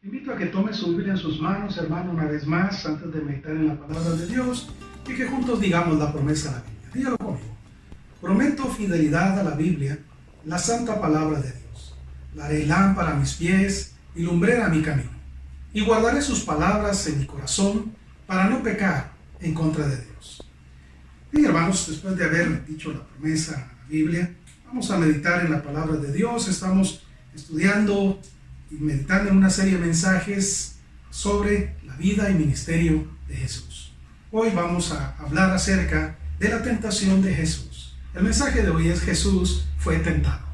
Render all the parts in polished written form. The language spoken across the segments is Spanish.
Invito a que tome su Biblia en sus manos, hermano, una vez más, antes de meditar en la palabra de Dios, y que juntos digamos la promesa de la Biblia. Dígalo conmigo. Prometo fidelidad a la Biblia, la santa palabra de Dios. La haré lámpara a mis pies y lumbrera a mi camino. Y guardaré sus palabras en mi corazón para no pecar en contra de Dios. Bien, hermanos, después de haber dicho la promesa a la Biblia, vamos a meditar en la palabra de Dios. Estamos estudiando y meditando en una serie de mensajes sobre la vida y ministerio de Jesús. Hoy vamos a hablar acerca de la tentación de Jesús. El mensaje de hoy es: Jesús fue tentado.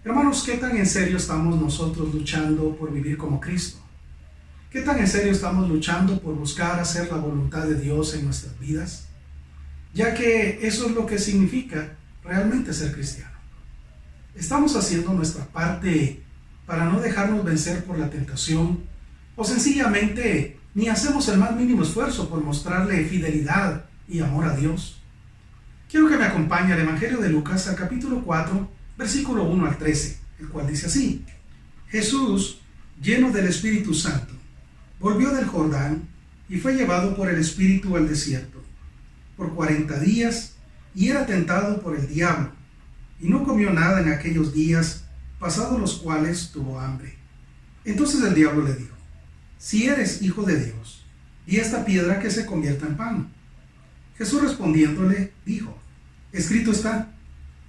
Hermanos, ¿qué tan en serio estamos nosotros luchando por vivir como Cristo? ¿Qué tan en serio estamos luchando por buscar hacer la voluntad de Dios en nuestras vidas? Ya que eso es lo que significa realmente ser cristiano. ¿Estamos haciendo nuestra parte para no dejarnos vencer por la tentación? ¿O sencillamente ni hacemos el más mínimo esfuerzo por mostrarle fidelidad y amor a Dios? Quiero que me acompañe al Evangelio de Lucas, al capítulo 4, versículo 1 al 13, el cual dice así: Jesús, lleno del Espíritu Santo, volvió del Jordán y fue llevado por el Espíritu al desierto por 40 días, y era tentado por el diablo, y no comió nada en aquellos días, pasados los cuales tuvo hambre. Entonces el diablo le dijo: si eres hijo de Dios, di a esta piedra que se convierta en pan. Jesús respondiéndole dijo: escrito está,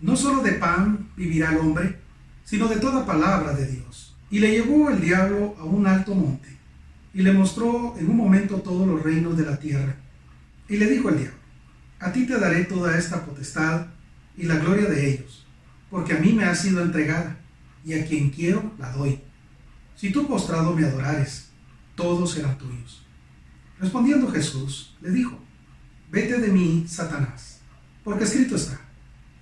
no solo de pan vivirá el hombre, sino de toda palabra de Dios. Y le llevó el diablo a un alto monte, y le mostró en un momento todos los reinos de la tierra. Y le dijo el diablo: a ti te daré toda esta potestad y la gloria de ellos, porque a mí me ha sido entregada, y a quien quiero la doy. Si tú postrado me adorares, todos serán tuyos. Respondiendo Jesús, le dijo: vete de mí, Satanás, porque escrito está,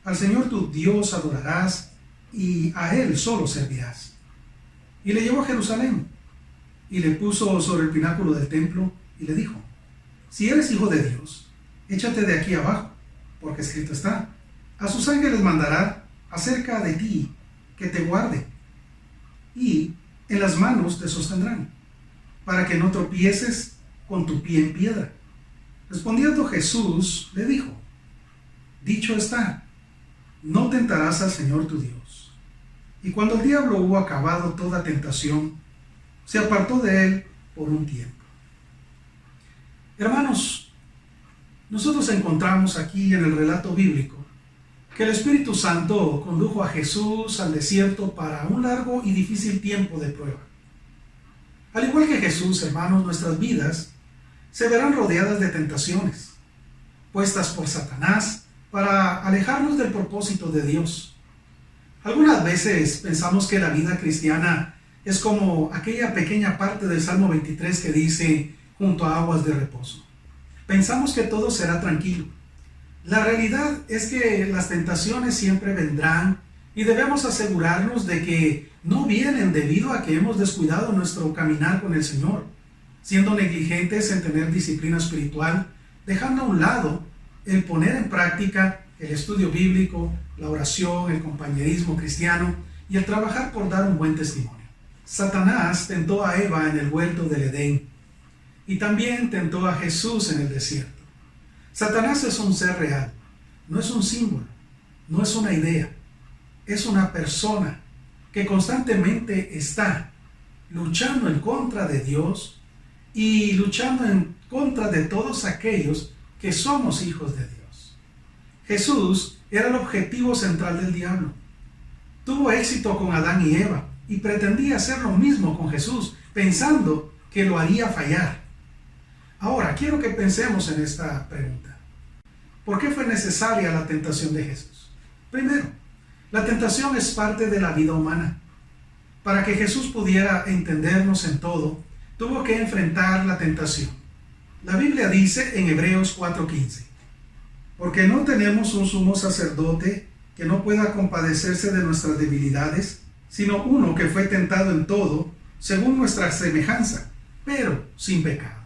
al Señor tu Dios adorarás, y a Él solo servirás. Y le llevó a Jerusalén, y le puso sobre el pináculo del templo, y le dijo: si eres hijo de Dios, échate de aquí abajo, porque escrito está, a sus ángeles mandará acerca de ti, que te guarden, y en las manos te sostendrán, para que no tropieces con tu pie en piedra. Respondiendo Jesús, le dijo: dicho está, no tentarás al Señor tu Dios. Y cuando el diablo hubo acabado toda tentación, se apartó de él por un tiempo. Hermanos, nosotros encontramos aquí en el relato bíblico que el Espíritu Santo condujo a Jesús al desierto para un largo y difícil tiempo de prueba. Al igual que Jesús, hermanos, nuestras vidas se verán rodeadas de tentaciones, puestas por Satanás para alejarnos del propósito de Dios. Algunas veces pensamos que la vida cristiana es como aquella pequeña parte del Salmo 23 que dice: junto a aguas de reposo. Pensamos que todo será tranquilo. La realidad es que las tentaciones siempre vendrán, y debemos asegurarnos de que no vienen debido a que hemos descuidado nuestro caminar con el Señor, siendo negligentes en tener disciplina espiritual, dejando a un lado el poner en práctica el estudio bíblico, la oración, el compañerismo cristiano y el trabajar por dar un buen testimonio. Satanás tentó a Eva en el huerto del Edén, y también tentó a Jesús en el desierto. Satanás es un ser real, no es un símbolo, no es una idea, es una persona que constantemente está luchando en contra de Dios y luchando en contra de todos aquellos que somos hijos de Dios. Jesús era el objetivo central del diablo. Tuvo éxito con Adán y Eva y pretendía hacer lo mismo con Jesús, pensando que lo haría fallar. Ahora, quiero que pensemos en esta pregunta. ¿Por qué fue necesaria la tentación de Jesús? Primero, la tentación es parte de la vida humana. Para que Jesús pudiera entendernos en todo, tuvo que enfrentar la tentación. La Biblia dice en Hebreos 4:15, porque no tenemos un sumo sacerdote que no pueda compadecerse de nuestras debilidades, sino uno que fue tentado en todo, según nuestra semejanza, pero sin pecado.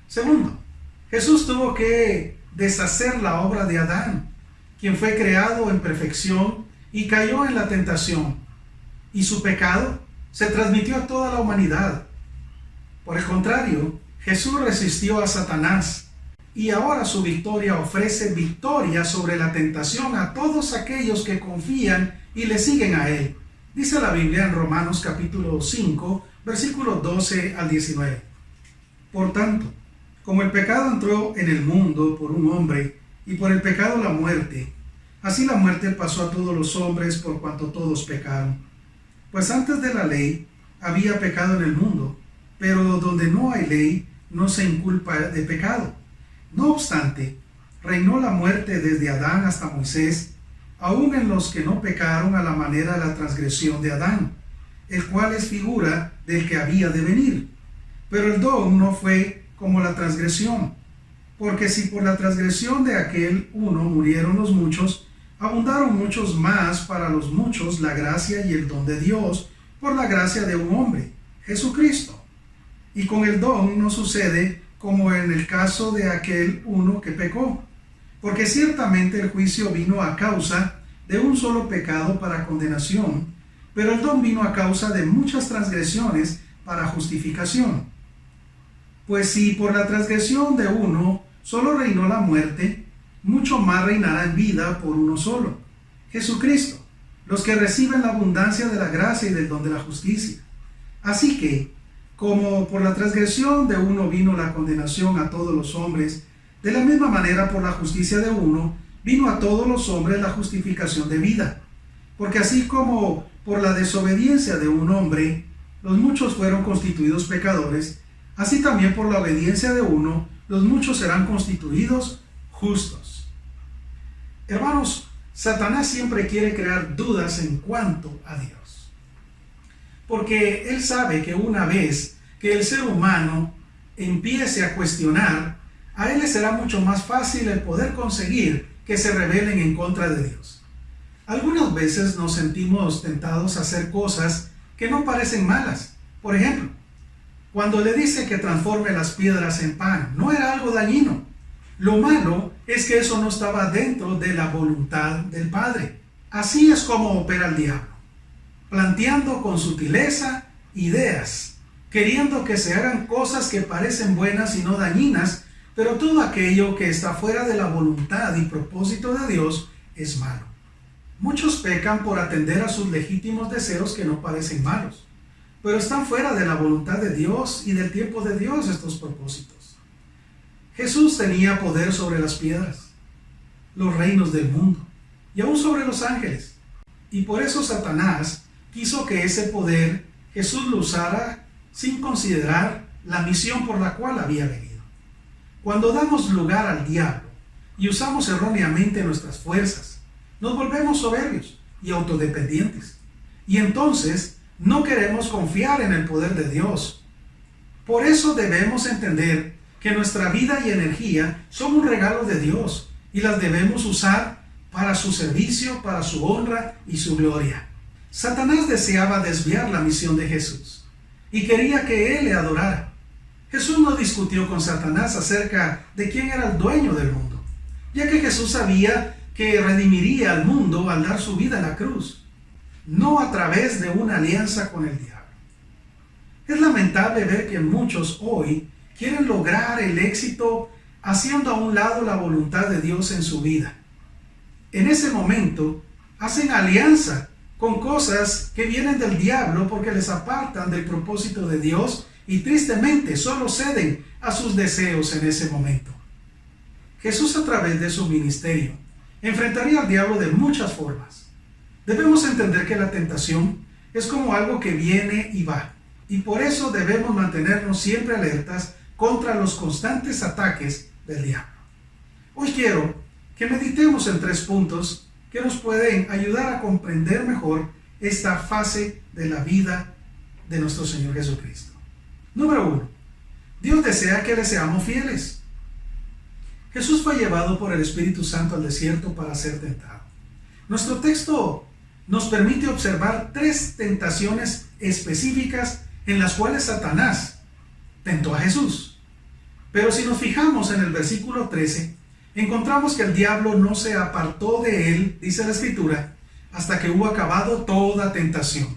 Segundo, Jesús tuvo que deshacer la obra de Adán, quien fue creado en perfección y cayó en la tentación. Y su pecado se transmitió a toda la humanidad. Por el contrario, Jesús resistió a Satanás y ahora su victoria ofrece victoria sobre la tentación a todos aquellos que confían y le siguen a él. Dice la Biblia en Romanos capítulo 5, versículos 12 al 19. Por tanto, como el pecado entró en el mundo por un hombre, y por el pecado la muerte, así la muerte pasó a todos los hombres por cuanto todos pecaron. Pues antes de la ley había pecado en el mundo, pero donde no hay ley no se inculpa de pecado. No obstante, reinó la muerte desde Adán hasta Moisés, aun en los que no pecaron a la manera de la transgresión de Adán, el cual es figura del que había de venir. Pero el don no fue como la transgresión, porque si por la transgresión de aquel uno murieron los muchos, abundaron muchos más para los muchos la gracia y el don de Dios por la gracia de un hombre, Jesucristo. Y con el don no sucede como en el caso de aquel uno que pecó, porque ciertamente el juicio vino a causa de un solo pecado para condenación, pero el don vino a causa de muchas transgresiones para justificación. Pues si por la transgresión de uno solo reinó la muerte, mucho más reinará en vida por uno solo, Jesucristo, los que reciben la abundancia de la gracia y del don de la justicia. Así que, como por la transgresión de uno vino la condenación a todos los hombres, de la misma manera por la justicia de uno vino a todos los hombres la justificación de vida. Porque así como por la desobediencia de un hombre los muchos fueron constituidos pecadores, así también por la obediencia de uno los muchos serán constituidos justos. Hermanos, Satanás siempre quiere crear dudas en cuanto a Dios, porque él sabe que una vez que el ser humano empiece a cuestionar, a él le será mucho más fácil el poder conseguir que se rebelen en contra de Dios. Algunas veces nos sentimos tentados a hacer cosas que no parecen malas. Por ejemplo, cuando le dice que transforme las piedras en pan, no era algo dañino. Lo malo es que eso no estaba dentro de la voluntad del Padre. Así es como opera el diablo, planteando con sutileza ideas, queriendo que se hagan cosas que parecen buenas y no dañinas, pero todo aquello que está fuera de la voluntad y propósito de Dios es malo. Muchos pecan por atender a sus legítimos deseos que no parecen malos, pero están fuera de la voluntad de Dios y del tiempo de Dios estos propósitos. Jesús tenía poder sobre las piedras, los reinos del mundo y aún sobre los ángeles. Y por eso Satanás quiso que ese poder Jesús lo usara sin considerar la misión por la cual había venido. Cuando damos lugar al diablo y usamos erróneamente nuestras fuerzas, nos volvemos soberbios y autodependientes. Y entonces no queremos confiar en el poder de Dios. Por eso debemos entender que nuestra vida y energía son un regalo de Dios y las debemos usar para su servicio, para su honra y su gloria. Satanás deseaba desviar la misión de Jesús y quería que él le adorara. Jesús no discutió con Satanás acerca de quién era el dueño del mundo, ya que Jesús sabía que redimiría al mundo al dar su vida en la cruz, no a través de una alianza con el diablo. Es lamentable ver que muchos hoy quieren lograr el éxito haciendo a un lado la voluntad de Dios en su vida. En ese momento hacen alianza con cosas que vienen del diablo porque les apartan del propósito de Dios y tristemente solo ceden a sus deseos en ese momento. Jesús, a través de su ministerio, enfrentaría al diablo de muchas formas. Debemos entender que la tentación es como algo que viene y va, y por eso debemos mantenernos siempre alertas contra los constantes ataques del diablo. Hoy quiero que meditemos en 3 puntos que nos pueden ayudar a comprender mejor esta fase de la vida de nuestro Señor Jesucristo. Número 1. Dios desea que le seamos fieles. Jesús fue llevado por el Espíritu Santo al desierto para ser tentado. Nuestro texto nos permite observar 3 tentaciones específicas en las cuales Satanás tentó a Jesús. Pero si nos fijamos en el versículo 13, encontramos que el diablo no se apartó de él, dice la Escritura, hasta que hubo acabado toda tentación.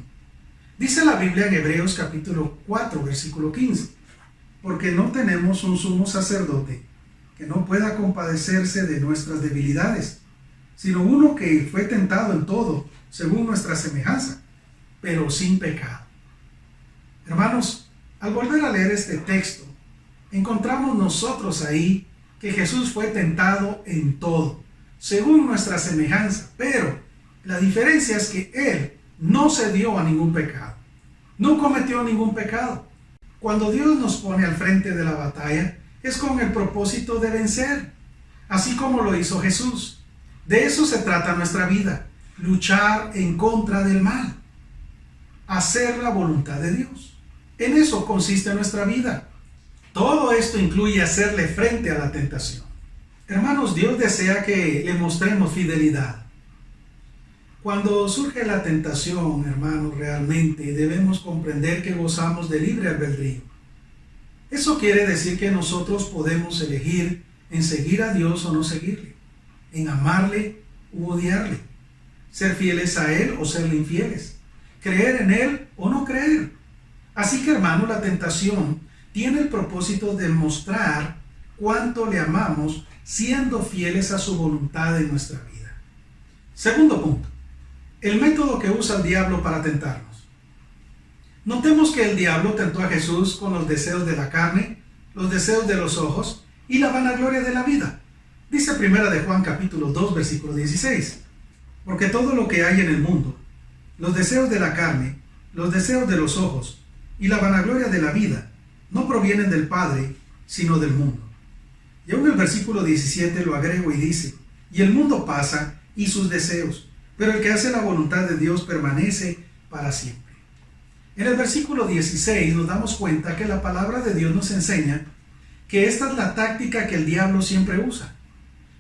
Dice la Biblia en Hebreos capítulo 4, versículo 15, porque no tenemos un sumo sacerdote que no pueda compadecerse de nuestras debilidades, sino uno que fue tentado en todo, según nuestra semejanza, pero sin pecado. Hermanos, al volver a leer este texto, encontramos nosotros ahí que Jesús fue tentado en todo, según nuestra semejanza, pero la diferencia es que Él no se dio a ningún pecado, no cometió ningún pecado. Cuando Dios nos pone al frente de la batalla, es con el propósito de vencer, así como lo hizo Jesús. De eso se trata nuestra vida, luchar en contra del mal, hacer la voluntad de Dios. En eso consiste nuestra vida. Todo esto incluye hacerle frente a la tentación. Hermanos, Dios desea que le mostremos fidelidad. Cuando surge la tentación, hermanos, realmente debemos comprender que gozamos de libre albedrío. Eso quiere decir que nosotros podemos elegir en seguir a Dios o no seguirle, en amarle u odiarle, ser fieles a Él o serle infieles, creer en Él o no creer. Así que, hermano, la tentación tiene el propósito de mostrar cuánto le amamos siendo fieles a su voluntad en nuestra vida. Segundo punto, el método que usa el diablo para tentarnos. Notemos que el diablo tentó a Jesús con los deseos de la carne, los deseos de los ojos y la vanagloria de la vida. Dice primera de Juan capítulo 2 versículo 16, porque todo lo que hay en el mundo, los deseos de la carne, los deseos de los ojos y la vanagloria de la vida, no provienen del Padre, sino del mundo. Y aún el versículo 17 lo agrego y dice, y el mundo pasa y sus deseos, pero el que hace la voluntad de Dios permanece para siempre. En el versículo 16 nos damos cuenta que la palabra de Dios nos enseña que esta es la táctica que el diablo siempre usa.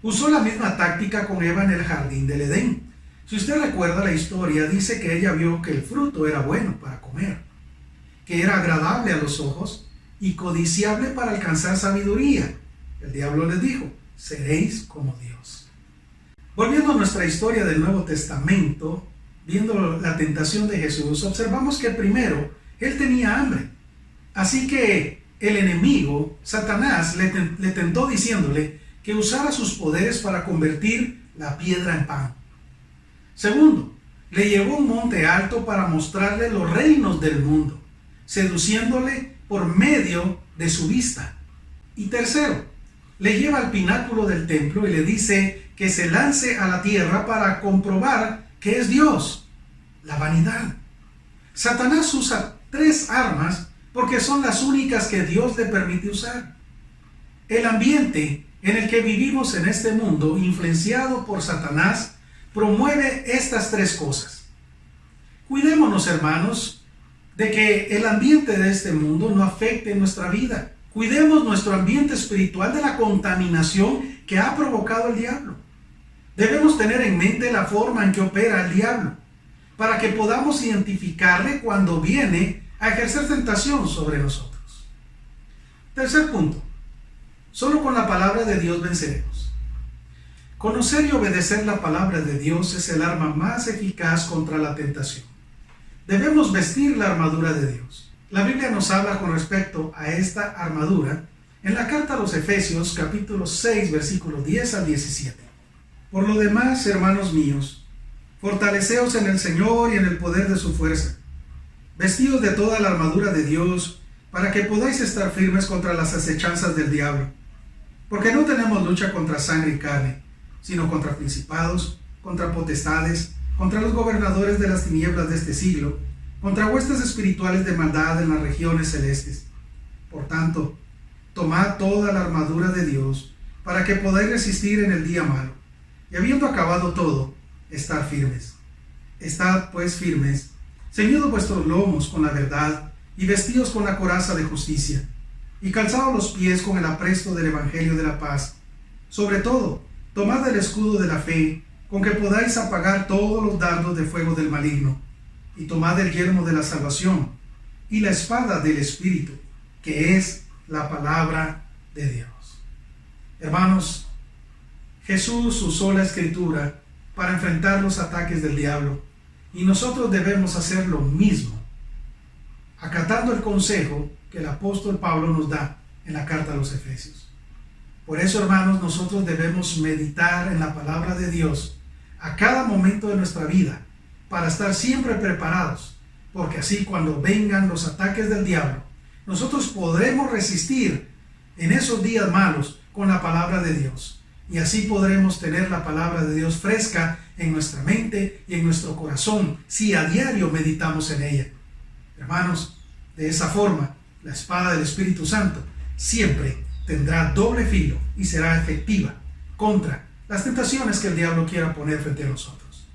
Usó la misma táctica con Eva en el jardín del Edén. Si usted recuerda la historia, dice que ella vio que el fruto era bueno para comer, que era agradable a los ojos y codiciable para alcanzar sabiduría. El diablo les dijo, seréis como Dios. Volviendo a nuestra historia del Nuevo Testamento, viendo la tentación de Jesús, observamos que primero, Él tenía hambre. Así que el enemigo, Satanás, le tentó diciéndole que usara sus poderes para convertir la piedra en pan. Segundo, le llevó a un monte alto para mostrarle los reinos del mundo, seduciéndole por medio de su vista. Y tercero, le lleva al pináculo del templo y le dice que se lance a la tierra para comprobar que es Dios, la vanidad. Satanás usa 3 armas porque son las únicas que Dios le permite usar. El ambiente en el que vivimos en este mundo, influenciado por Satanás, promueve estas 3 cosas. Cuidémonos, hermanos, de que el ambiente de este mundo no afecte nuestra vida. Cuidemos nuestro ambiente espiritual de la contaminación que ha provocado el diablo. Debemos tener en mente la forma en que opera el diablo, para que podamos identificarle cuando viene a ejercer tentación sobre nosotros. Tercer punto, solo con la palabra de Dios venceremos. Conocer y obedecer la palabra de Dios es el arma más eficaz contra la tentación. Debemos vestir la armadura de Dios. La Biblia nos habla con respecto a esta armadura en la carta a los Efesios, capítulo 6, versículos 10 al 17. Por lo demás, hermanos míos, fortaleceos en el Señor y en el poder de su fuerza. Vestidos de toda la armadura de Dios, para que podáis estar firmes contra las acechanzas del diablo. Porque no tenemos lucha contra sangre y carne, sino contra principados, contra potestades, contra los gobernadores de las tinieblas de este siglo, contra huestes espirituales de maldad en las regiones celestes. Por tanto, tomad toda la armadura de Dios, para que podáis resistir en el día malo. Y habiendo acabado todo, estar firmes. Estad pues firmes, ceñidos vuestros lomos con la verdad, y vestidos con la coraza de justicia, y calzados los pies con el apresto del evangelio de la paz. Sobre todo, tomad el escudo de la fe, con que podáis apagar todos los dardos de fuego del maligno, y tomad el yelmo de la salvación, y la espada del Espíritu, que es la palabra de Dios. Hermanos, Jesús usó la Escritura para enfrentar los ataques del diablo, y nosotros debemos hacer lo mismo acatando el consejo que el apóstol Pablo nos da en la carta a los Efesios. Por eso, hermanos, nosotros debemos meditar en la palabra de Dios a cada momento de nuestra vida para estar siempre preparados, porque así cuando vengan los ataques del diablo, nosotros podremos resistir en esos días malos con la palabra de Dios. Y así podremos tener la palabra de Dios fresca en nuestra mente y en nuestro corazón si a diario meditamos en ella. Hermanos, de esa forma, la espada del Espíritu Santo siempre tendrá doble filo y será efectiva contra las tentaciones que el diablo quiera poner frente a nosotros.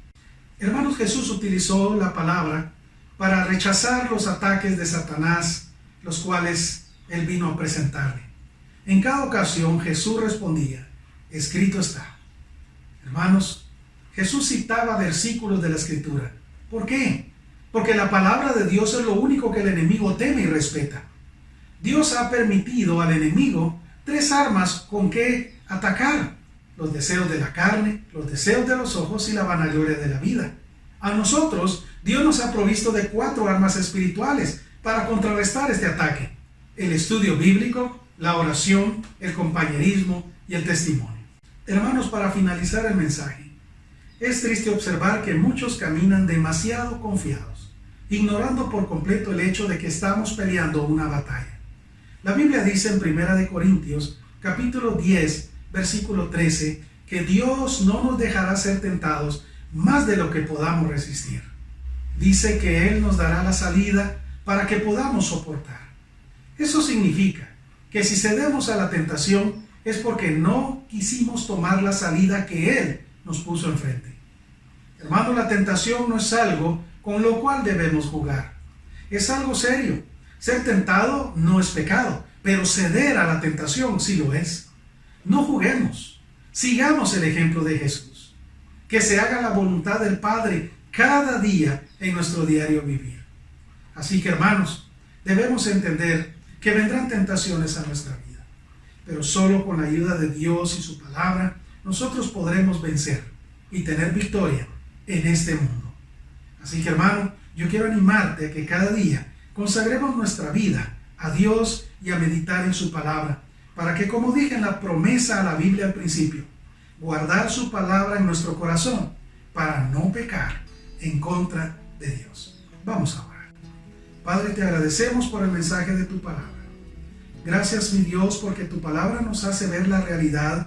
Hermanos, Jesús utilizó la palabra para rechazar los ataques de Satanás, los cuales él vino a presentarle. En cada ocasión Jesús respondía: escrito está. Hermanos, Jesús citaba versículos de la Escritura. ¿Por qué? Porque la palabra de Dios es lo único que el enemigo teme y respeta. Dios ha permitido al enemigo 3 armas con que atacar: los deseos de la carne, los deseos de los ojos y la vanagloria de la vida. A nosotros, Dios nos ha provisto de 4 armas espirituales para contrarrestar este ataque: el estudio bíblico, la oración, el compañerismo y el testimonio. Hermanos, para finalizar el mensaje, es triste observar que muchos caminan demasiado confiados, ignorando por completo el hecho de que estamos peleando una batalla. La Biblia dice en 1 Corintios, capítulo 10, versículo 13, que Dios no nos dejará ser tentados más de lo que podamos resistir. Dice que Él nos dará la salida para que podamos soportar. Eso significa que si cedemos a la tentación es porque no quisimos tomar la salida que Él nos puso enfrente. Hermano, la tentación no es algo con lo cual debemos jugar. Es algo serio. Ser tentado no es pecado, pero ceder a la tentación sí lo es. No juguemos. Sigamos el ejemplo de Jesús. Que se haga la voluntad del Padre cada día en nuestro diario vivir. Así que, hermanos, debemos entender que vendrán tentaciones a nuestra vida, pero solo con la ayuda de Dios y su palabra nosotros podremos vencer y tener victoria en este mundo. Así que, hermano, yo quiero animarte a que cada día consagremos nuestra vida a Dios y a meditar en su palabra, para que, como dije en la promesa a la Biblia al principio, guardar su palabra en nuestro corazón para no pecar en contra de Dios. Vamos a orar. Padre, te agradecemos por el mensaje de tu palabra. Gracias, mi Dios, porque tu palabra nos hace ver la realidad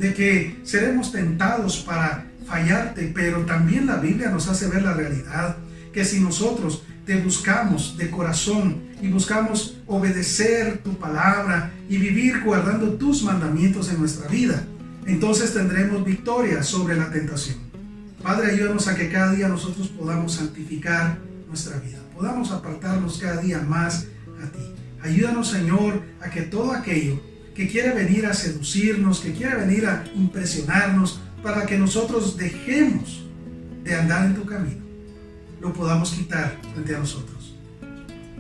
de que seremos tentados para fallarte, pero también la Biblia nos hace ver la realidad que si nosotros te buscamos de corazón y buscamos obedecer tu palabra y vivir guardando tus mandamientos en nuestra vida, entonces tendremos victoria sobre la tentación. Padre, ayúdanos a que cada día nosotros podamos santificar nuestra vida, podamos apartarnos cada día más a ti. Ayúdanos, Señor, a que todo aquello que quiere venir a seducirnos, que quiere venir a impresionarnos, para que nosotros dejemos de andar en tu camino, lo podamos quitar frente a nosotros.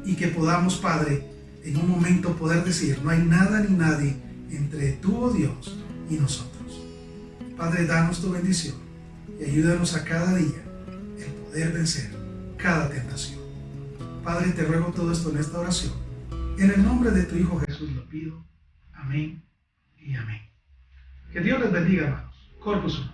Y que podamos, Padre, en un momento poder decir: no hay nada ni nadie entre tú, oh Dios, y nosotros. Padre, danos tu bendición y ayúdanos a cada día el poder vencer cada tentación. Padre, te ruego todo esto en esta oración. En el nombre de tu Hijo Jesús lo pido. Amén y amén. Que Dios les bendiga, hermanos. Corpus Sum.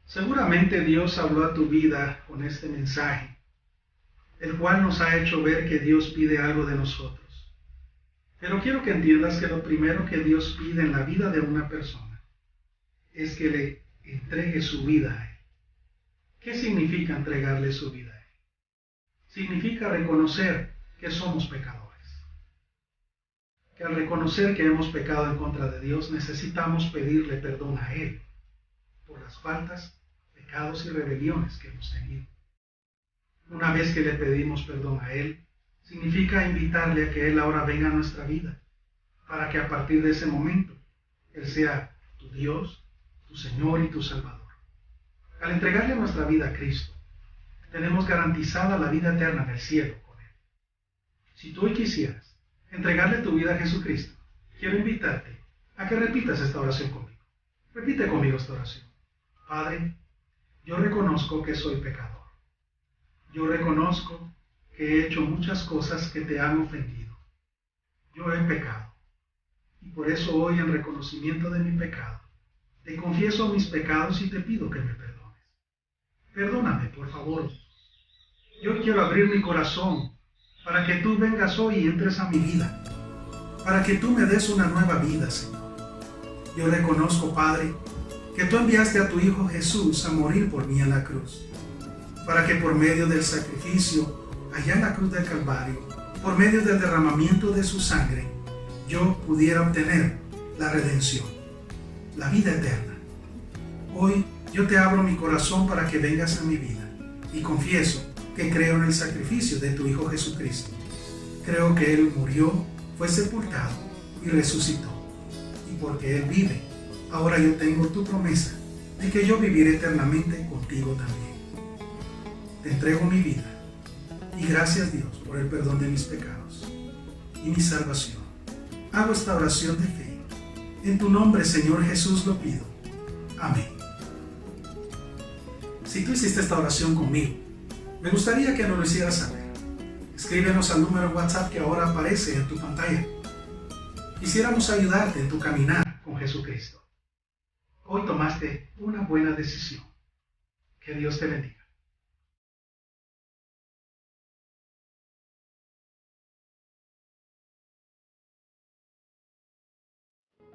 Seguramente Dios habló a tu vida con este mensaje, el cual nos ha hecho ver que Dios pide algo de nosotros. Pero quiero que entiendas que lo primero que Dios pide en la vida de una persona es que le entregue su vida a Él. ¿Qué significa entregarle su vida a Él? Significa reconocer que somos pecadores. Que al reconocer que hemos pecado en contra de Dios, necesitamos pedirle perdón a Él por las faltas, pecados y rebeliones que hemos tenido. Una vez que le pedimos perdón a Él, significa invitarle a que Él ahora venga a nuestra vida, para que a partir de ese momento Él sea tu Dios, tu Señor y tu Salvador. Al entregarle nuestra vida a Cristo, tenemos garantizada la vida eterna en el cielo con Él. Si tú hoy quisieras entregarle tu vida a Jesucristo, quiero invitarte a que repitas esta oración conmigo. Repite conmigo esta oración. Padre, yo reconozco que soy pecador. Yo reconozco que he hecho muchas cosas que te han ofendido. Yo he pecado. Y por eso hoy, en reconocimiento de mi pecado, te confieso mis pecados y te pido que me perdones. Perdóname, por favor. Yo quiero abrir mi corazón para que tú vengas hoy y entres a mi vida, para que tú me des una nueva vida, Señor. Yo reconozco, Padre, que tú enviaste a tu Hijo Jesús a morir por mí en la cruz, para que por medio del sacrificio allá en la cruz del Calvario, por medio del derramamiento de su sangre, yo pudiera obtener la redención, la vida eterna. Hoy yo te abro mi corazón para que vengas a mi vida y confieso que creo en el sacrificio de tu Hijo Jesucristo. Creo que Él murió, fue sepultado y resucitó. Y porque Él vive, ahora yo tengo tu promesa de que yo viviré eternamente contigo también. Te entrego mi vida y gracias, Dios, por el perdón de mis pecados y mi salvación. Hago esta oración de fe. En tu nombre, Señor Jesús, lo pido. Amén. Si tú hiciste esta oración conmigo, me gustaría que nos lo hicieras saber. Escríbenos al número WhatsApp que ahora aparece en tu pantalla. Quisiéramos ayudarte en tu caminar con Jesucristo. Hoy tomaste una buena decisión. Que Dios te bendiga.